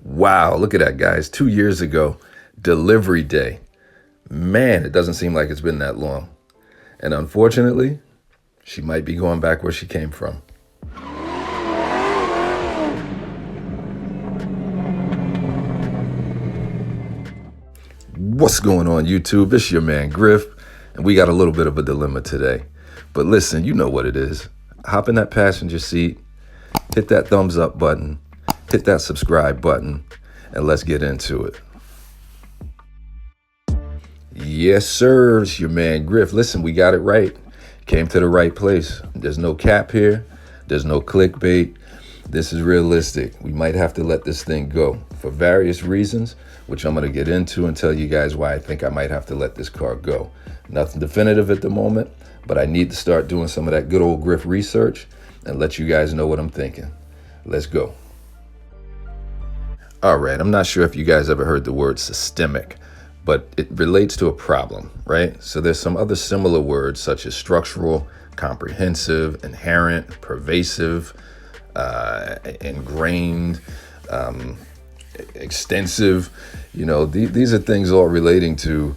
Wow, look at that, guys. 2 years ago, delivery day. Man, it doesn't seem like it's been that long. And unfortunately, she might be going back where she came from. What's going on, YouTube? It's your man, Griff, and we got a little bit of a dilemma today. But listen, you know what it is. Hop in that passenger seat, hit that thumbs up button, hit that subscribe button, and let's get into it. Yes, sir. It's your man, Griff. Listen, we got it right. Came to the right place. There's no cap here. There's no clickbait. This is realistic. We might have to let this thing go for various reasons, which I'm going to get into and tell you guys why I think I might have to let this car go. Nothing definitive at the moment, but I need to start doing some of that good old Griff research and let you guys know what I'm thinking. Let's go. All right, I'm not sure if you guys ever heard the word systemic, but it relates to a problem, right? So there's some other similar words such as structural, comprehensive, inherent, pervasive, ingrained, extensive. You know, these are things all relating to,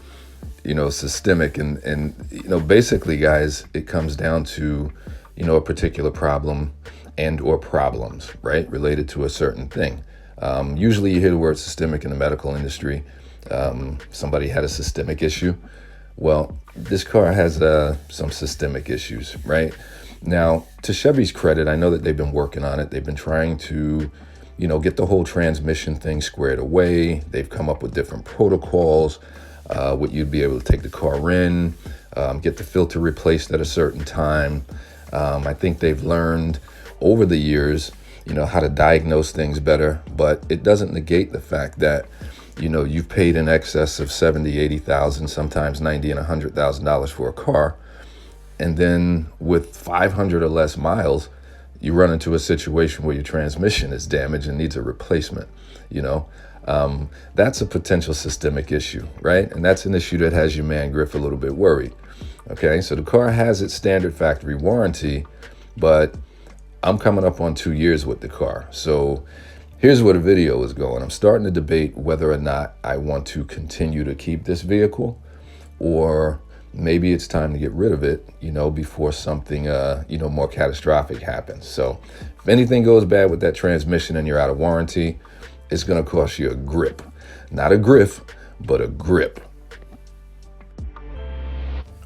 systemic and basically, guys, it comes down to, a particular problem and or problems, right? Related to a certain thing. Usually you hear the word systemic in the medical industry. Somebody had a systemic issue. Well, this car has some systemic issues, right? Now, to Chevy's credit, I know that they've been working on it. They've been trying to, get the whole transmission thing squared away. They've come up with different protocols, what you'd be able to take the car in, get the filter replaced at a certain time. I think they've learned over the years, how to diagnose things better, but it doesn't negate the fact that, you've paid in excess of 70, 80,000, sometimes 90 and $100,000 for a car. And then with 500 or less miles, you run into a situation where your transmission is damaged and needs a replacement. That's a potential systemic issue, right? And that's an issue that has your man Griff a little bit worried. Okay, so the car has its standard factory warranty, but I'm coming up on 2 years with the car. So here's where the video is going. I'm starting to debate whether or not I want to continue to keep this vehicle, or maybe it's time to get rid of it, before something, more catastrophic happens. So if anything goes bad with that transmission and you're out of warranty, it's going to cost you a grip. Not a Griff, but a grip.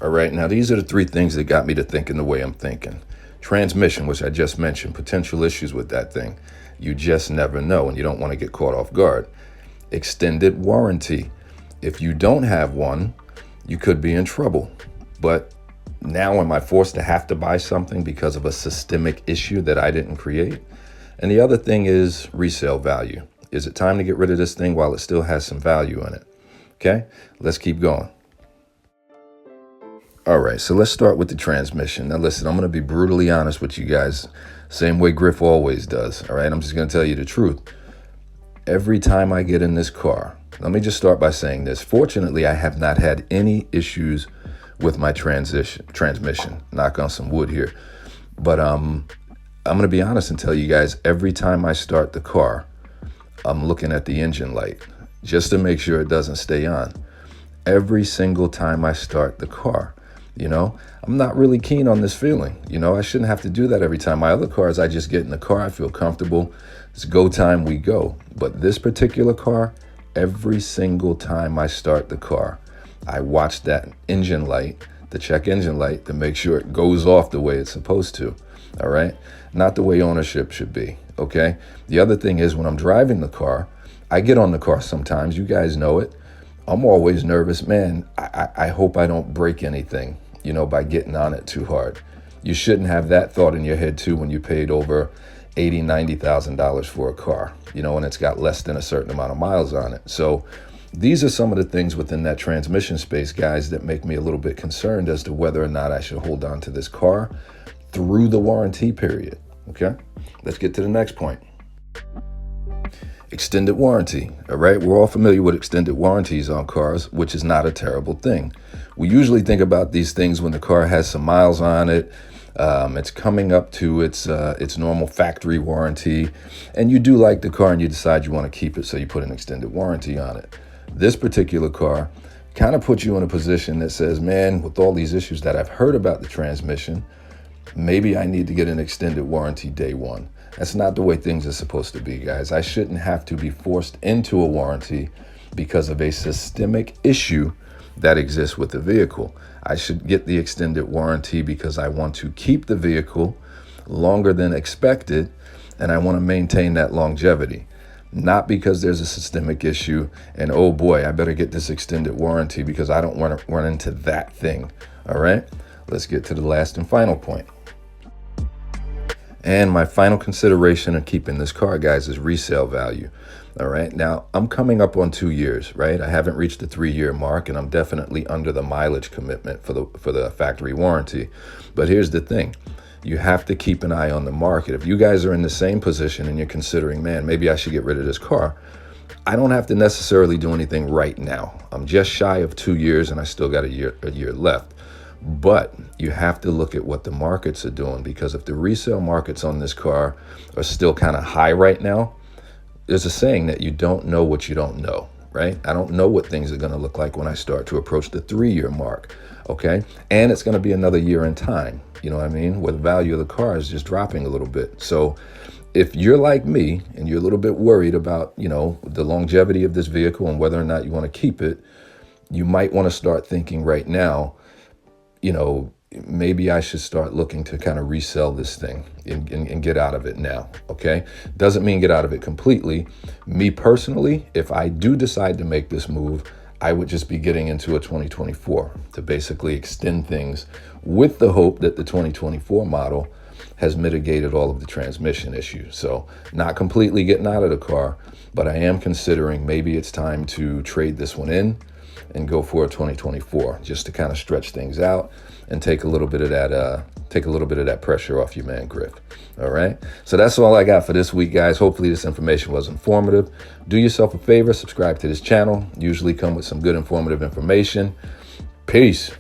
All right, now these are the three things that got me to thinking the way I'm thinking. Transmission, which I just mentioned, potential issues with that thing. You just never know, and you don't want to get caught off guard. Extended warranty. If you don't have one, you could be in trouble. But now am I forced to have to buy something because of a systemic issue that I didn't create? And the other thing is resale value. Is it time to get rid of this thing while it still has some value in it? Okay, let's keep going. All right, so let's start with the transmission. Now listen, I'm going to be brutally honest with you guys, same way Griff always does. All right, I'm just going to tell you the truth. Every time I get in this car, let me just start by saying this. Fortunately, I have not had any issues with my transmission. Knock on some wood here. But I'm going to be honest and tell you guys, every time I start the car, I'm looking at the engine light just to make sure it doesn't stay on. Every single time I start the car. I'm not really keen on this feeling. I shouldn't have to do that every time. My other cars, I just get in the car, I feel comfortable. It's go time, we go. But this particular car, every single time I start the car, I watch that engine light, the check engine light, to make sure it goes off the way it's supposed to. All right? Not the way ownership should be. Okay? The other thing is when I'm driving the car, I get on the car sometimes. You guys know it. I'm always nervous. Man, I hope I don't break anything, by getting on it too hard. You shouldn't have that thought in your head too when you paid over $80,000, $90,000 for a car, and it's got less than a certain amount of miles on it. So these are some of the things within that transmission space, guys, that make me a little bit concerned as to whether or not I should hold on to this car through the warranty period. Okay, let's get to the next point. Extended warranty. All right, we're all familiar with extended warranties on cars, which is not a terrible thing. We usually think about these things when the car has some miles on it, It's coming up to its normal factory warranty, and you do like the car and you decide you want to keep it, so you put an extended warranty on it. This particular car kind of puts you in a position that says, man, with all these issues that I've heard about the transmission, maybe I need to get an extended warranty day one. That's not the way things are supposed to be, guys. I shouldn't have to be forced into a warranty because of a systemic issue that exists with the vehicle. I should get the extended warranty because I want to keep the vehicle longer than expected, and I want to maintain that longevity. Not because there's a systemic issue and, oh boy, I better get this extended warranty because I don't want to run into that thing. All right, let's get to the last and final point. And my final consideration in keeping this car, guys, is resale value. All right, now I'm coming up on 2 years, right? I haven't reached the 3-year mark, and I'm definitely under the mileage commitment for the factory warranty. But here's the thing. You have to keep an eye on the market. If you guys are in the same position and you're considering, man, maybe I should get rid of this car, I don't have to necessarily do anything right now. I'm just shy of 2 years and I still got a year left. But you have to look at what the markets are doing, because if the resale markets on this car are still kind of high right now, there's a saying that you don't know what you don't know, right? I don't know what things are going to look like when I start to approach the 3-year mark, okay? And it's going to be another year in time, you know what I mean, where the value of the car is just dropping a little bit. So if you're like me and you're a little bit worried about, you know, the longevity of this vehicle and whether or not you want to keep it, you might want to start thinking right now, you know, maybe I should start looking to kind of resell this thing and get out of it now, okay? Doesn't mean get out of it completely. Me personally, if I do decide to make this move, I would just be getting into a 2024 to basically extend things with the hope that the 2024 model has mitigated all of the transmission issues. So not completely getting out of the car, but I am considering maybe it's time to trade this one in and go for a 2024 just to kind of stretch things out and take a little bit of that pressure off you, man, Griff. All right, so that's all I got for this week, guys. Hopefully this information was informative. Do yourself a favor, subscribe to this channel. Usually come with some good informative information. Peace.